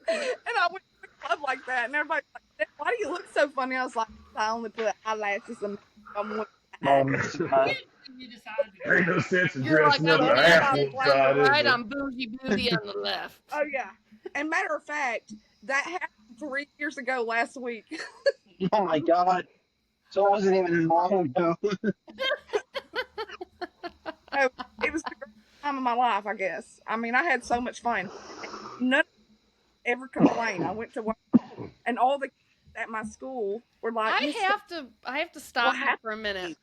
And I went to the club like that, and everybody's like, why do you look so funny? I was like, I only put eyelashes on one side. You decided to Ain't no sense in You're like, dressing I'm up the bougie apple on the side, is right, there? I'm bougie beauty on the left. Oh, yeah. And matter of fact, that happened 3 years ago last week. Oh my God. So it wasn't even long ago. So it was the greatest time of my life, I guess. I mean, I had so much fun. None ever complained. I went to work, and all the kids at my school were like, I have to stop What you for a minute.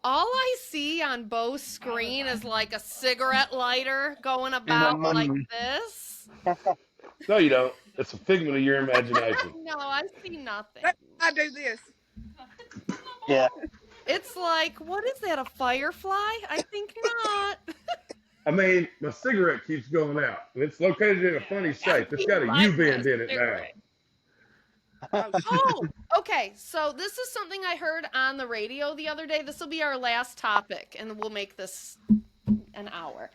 All I see on Bo's screen is like a cigarette lighter going about like this. No, you don't. It's a figment of your imagination. No, I see nothing. I do this. Yeah. It's like, what is that, a firefly? I think not. I mean, my cigarette keeps going out. And it's located in a funny shape. It's got a U bend in it now. Cigarette. Oh, okay. So this is something I heard on the radio the other day. This will be our last topic, and we'll make this an hour.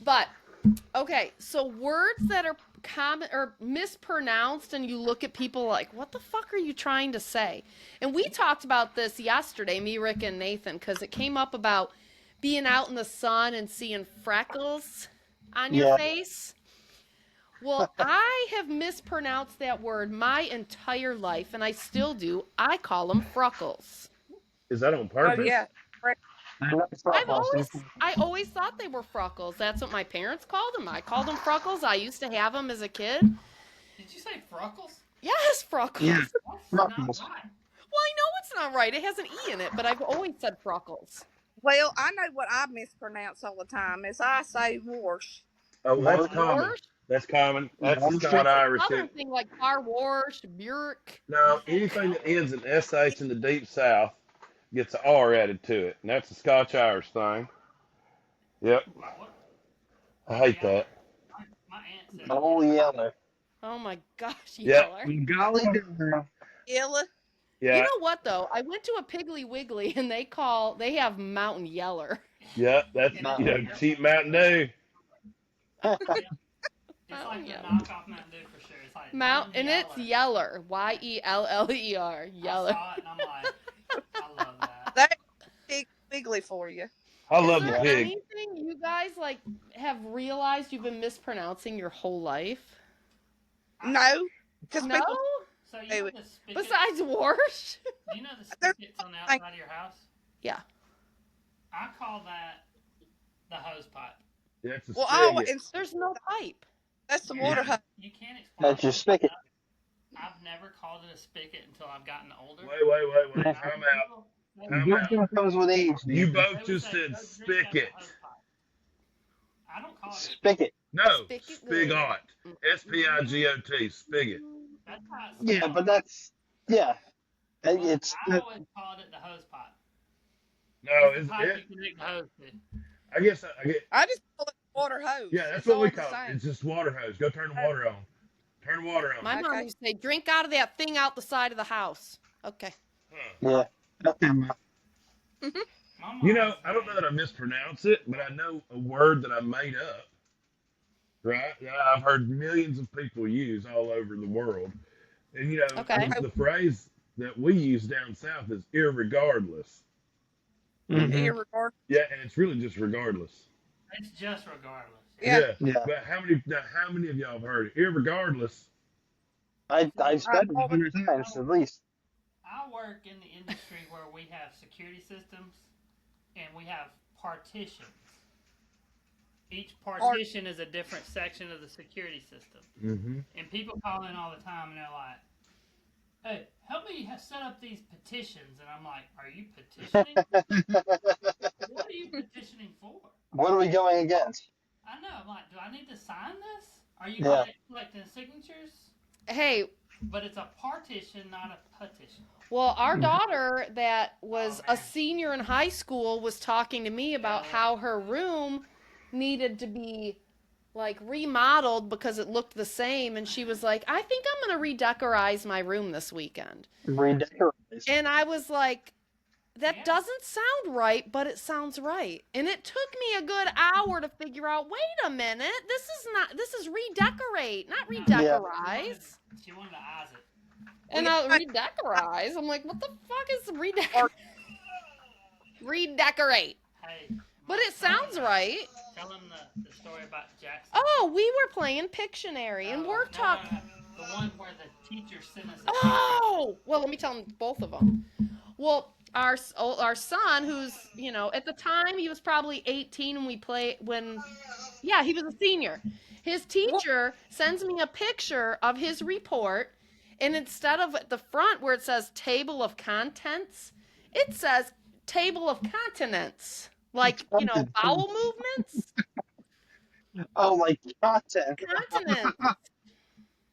But okay, so words that are common or mispronounced, and you look at people like, "What the fuck are you trying to say?" And we talked about this yesterday, me, Rick, and Nathan, because it came up about being out in the sun and seeing freckles on your Yeah. face. Well, I have mispronounced that word my entire life, and I still do. I call them freckles. Is that on Oh, purpose? yeah. I always thought they were freckles. That's what my parents called them. I called them freckles. I used to have them as a kid. Did you say freckles? Yes, freckles. Yeah. That's not Freckles. right. Well, I know it's not right. It has an E in it, but I've always said freckles. Well, I know what I mispronounce all the time is I say wash. Oh, that's common. Wash? That's common. That's the Wash. Scott Irish Other thing. thing like car wash, Burek. No, anything that ends in SH in the deep south gets an R added to it. And that's the Scotch Irish thing. Yep. I hate that. My aunt said Oh, Yeller. Oh my gosh, Yeah. Yeller. Golly darn. Illa. Yeah. You know what though? I went to a Piggly Wiggly and they have Mountain Yeller. Yeah. That's, cheap Mountain Dew. it's Oh, like yeah. the knockoff Mountain Dew for sure. It's like And it's Yeller. Yeller. Yeller. I saw it and I'm like, I love that. That's big wiggly for you. I love Is the there pig. anything you guys like have realized you've been mispronouncing your whole life? No. Because No? people. So you know the spigot? Besides wash? Do you know the There's spigots on the outside of your house? Yeah. I call that the hose pipe. That's a Well, spigot. There's no pipe. that's the water hose. You can't explain That's your it. spigot. I've never called it a spigot until I've gotten older. Wait. Time out. Wisdom comes with age. You dude. both They would just say, said "Go drink out the spigot. hose pipe." I don't call it. Spigot. No, Spigot. spigot. SPIGOT, spigot. That's how it's Yeah, spelled. but that's, yeah. Well, It's, I always called it the hose pipe. No, It's it's, the pipe it, you connect the hose to. I guess I get. I just call it water hose. Yeah, that's It's what we all the call it. same. It's just water hose. Go turn the water on. Turn the water on. My mom Okay. used to say, drink out of that thing out the side of the house. Okay. Huh. yeah. My You know, mom I don't know that I mispronounce it, but I know a word that I made up. Right? Yeah, I've heard millions of people use all over the world. And you know, Okay. the phrase that we use down south is irregardless. Mhm. Irregardless. Yeah, and it's really just regardless. It's just regardless. Yeah. Yeah. But how many of y'all have heard it? Irregardless. I've said it 100 times at least. I I work in the industry where we have security systems and we have partitions. Each partition is a different section of the security system. Mm-hmm. And people call in all the time and they're like, hey, help me set up these petitions. And I'm like, are you petitioning? What are you petitioning for? What are we going against? I know. I'm like, do I need to sign this? Are you Yeah. collecting signatures? Hey, But it's a partition, not a petition. well, our daughter that was Oh, a man. senior in high school was talking to me about Yeah. how her room needed to be like remodeled because it looked the same, and she was like, I think I'm going to redecorize my room this weekend. Redecorize. And I was like, that Yeah. doesn't sound right, but it sounds right. And it took me a good hour to figure out, wait a minute, this is redecorate, not redecorize. She wanted to eyes it. And I'll redecorize. I'm like, what the fuck is redecorate? Hey. But it sounds right. Tell him the story about Jackson. Oh, we were playing Pictionary, and we're talking. The one where the teacher sent us. Oh, well, let me tell them both of them. Well, our son, who's at the time he was probably 18 when he was a senior. His teacher sends me a picture of his report, and instead of at the front where it says table of contents, it says table of continents, like bowel movements. Oh, like content. Continents.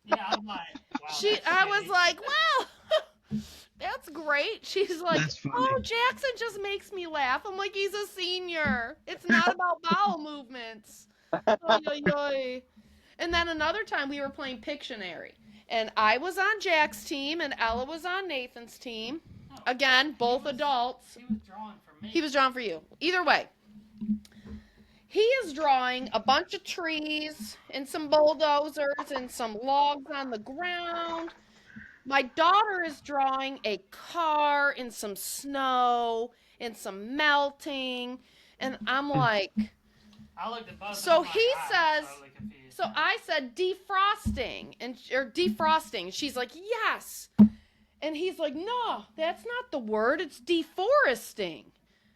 Yeah, I'm like, wow. I was like, well, that's great. She's like, That's funny. oh, Jackson just makes me laugh. I'm like, he's a senior. It's not about bowel movements. Oy, oy, oy. And then another time we were playing Pictionary, and I was on Jack's team and Ella was on Nathan's team. Oh, Again, both adults. He was drawing for me. He was drawing for you. Either way. He is drawing a bunch of trees and some bulldozers and some logs on the ground. My daughter is drawing a car and some snow and some melting. And I'm like, I looked at both. So of them, he I'm says- totally confused. so I said defrosting or defrosting. She's like, yes. And he's like, no, that's not the word. It's deforesting.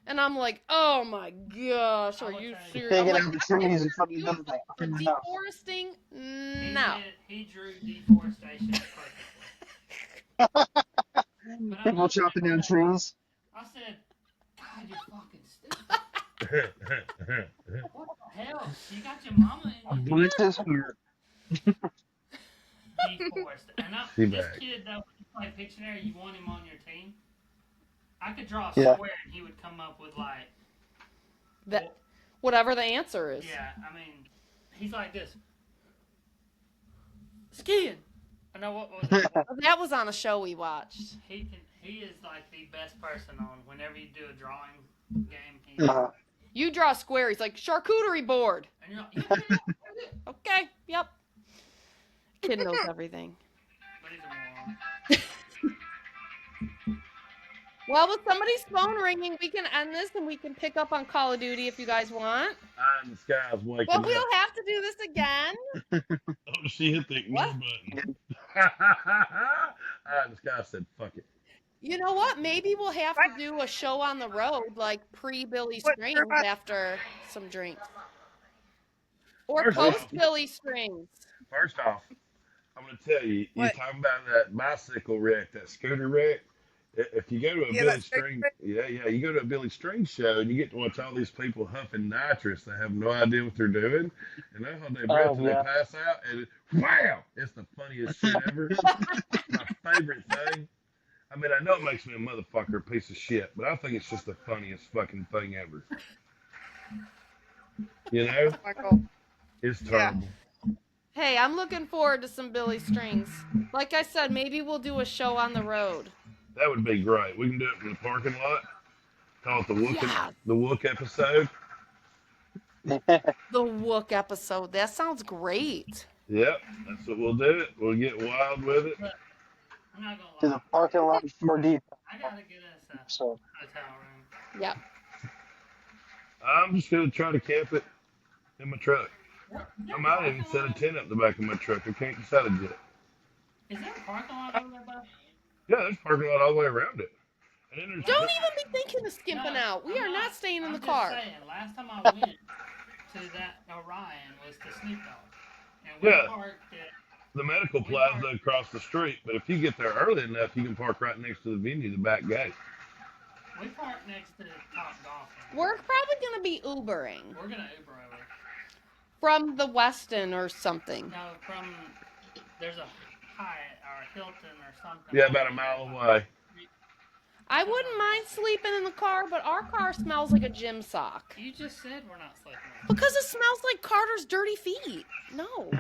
And I'm like, oh my gosh, are you serious? Taking I'm out the trees in front of the you building. for No. deforesting? He No. he drew deforestation perfectly. But I People looked at chopping him down and trees. I said, God, you're fucking stupid. What the hell? You got your mama in your Bless his heart. deforested. And See this back. kid, though, when you play Pictionary, you want him on your team. I could draw a Yeah. square and he would come up with like, That whatever the answer is. yeah, I mean, he's like this. Skiing. I know what was it? That was on a show we watched. He is like the best person on whenever you do a drawing game. He, Uh, You draw a square. He's like, charcuterie board. and you're like, yeah, that's it. Okay, yep. Kid knows everything. But he's a moron. Well, with somebody's phone ringing, we can end this and we can pick up on Call of Duty if you guys want. Eye in the sky's waking But up. we'll have to do this again. Oh, she hit the ignore What? button. Eye in the sky said, fuck it. You know what? Maybe we'll have to do a show on the road, like pre-Billy What- Strings after some drinks. Or First off- post-Billy Strings. First off, I'm going to tell you, you're What? talking about that bicycle wreck, that scooter wreck. If you go to a Yeah, Billy that scooter String, wreck. you go to a Billy String show and you get to watch all these people huffing nitrous. They have no idea what they're doing, and they hold their breath and yeah. they pass out. And wow, it's the funniest shit ever. My favorite thing. I mean, I know it makes me a motherfucker, a piece of shit, but I think it's just the funniest fucking thing ever. You know, Michael. it's Yeah. terrible. Hey, I'm looking forward to some Billy Strings. Like I said, maybe we'll do a show on the road. That would be great. We can do it in the parking lot. Call it the Wook, Yes. the Wook episode. The Wook episode. That sounds great. Yep, that's what we'll do. It. We'll get wild with it. I'm not to gonna the lie. parking lot for deep. I gotta get us a So hotel room. Yep. I'm just gonna try to camp it in my truck. I might even set a tent up the back of my truck. I can't decide yet. Is there a parking lot over there, bud? Yeah, there's parking lot all the way around it. And then Don't there's even be thinking of skimping No, out. We I'm are not staying in the I'm car. Just saying, last time I went to that Orion was to Snoop Dogg, and we Yeah. parked at. the medical We plaza parked- across the street. But if you get there early enough, you can park right next to the venue, the back gate. We parked next to Top Golf. We're probably gonna be Ubering We're gonna Uber over. from the Westin or something. No, from there's a Hyatt or a Hilton or something. Yeah, about a mile away. I wouldn't mind sleeping in the car, but our car smells like a gym sock. You just said we're not sleeping. Because it smells like Carter's dirty feet. No.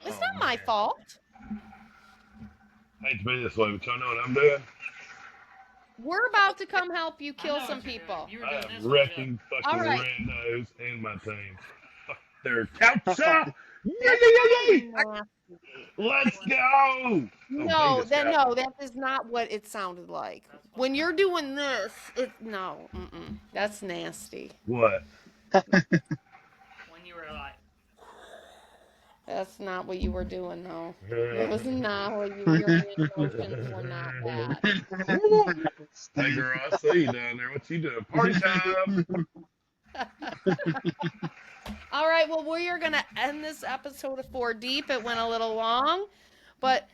It's not my fault. I hate to be this way, but y'all know what I'm doing? We're about to come help you I kill know some what you're people. doing. You were I doing am this one, wrecking fucking All right. randos and my team. Fuck their couch. Yeah. Let's go. No, Vegas guy. that is not what it sounded like. When you're doing this, that's nasty. What? when you were like, That's not what you were doing, though. It was not what your emotions were not that. Hey girl, I see you down there. What you doing? Party time. All right, well, we are going to end this episode of 4 Deep. It went a little long, but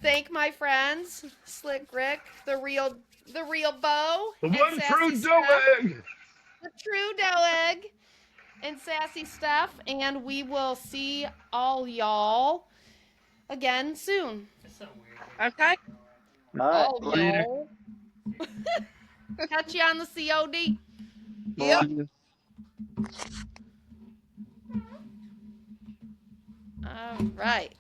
thank my friends, Slick Rick, the real Bo, The and one Sassy true Steph, Doeg. the true Doeg, and Sassy Steph, and we will see all y'all again soon. it's so weird. Okay. All Oh, right, later. y'all. Catch you on the COD. Yep. All right.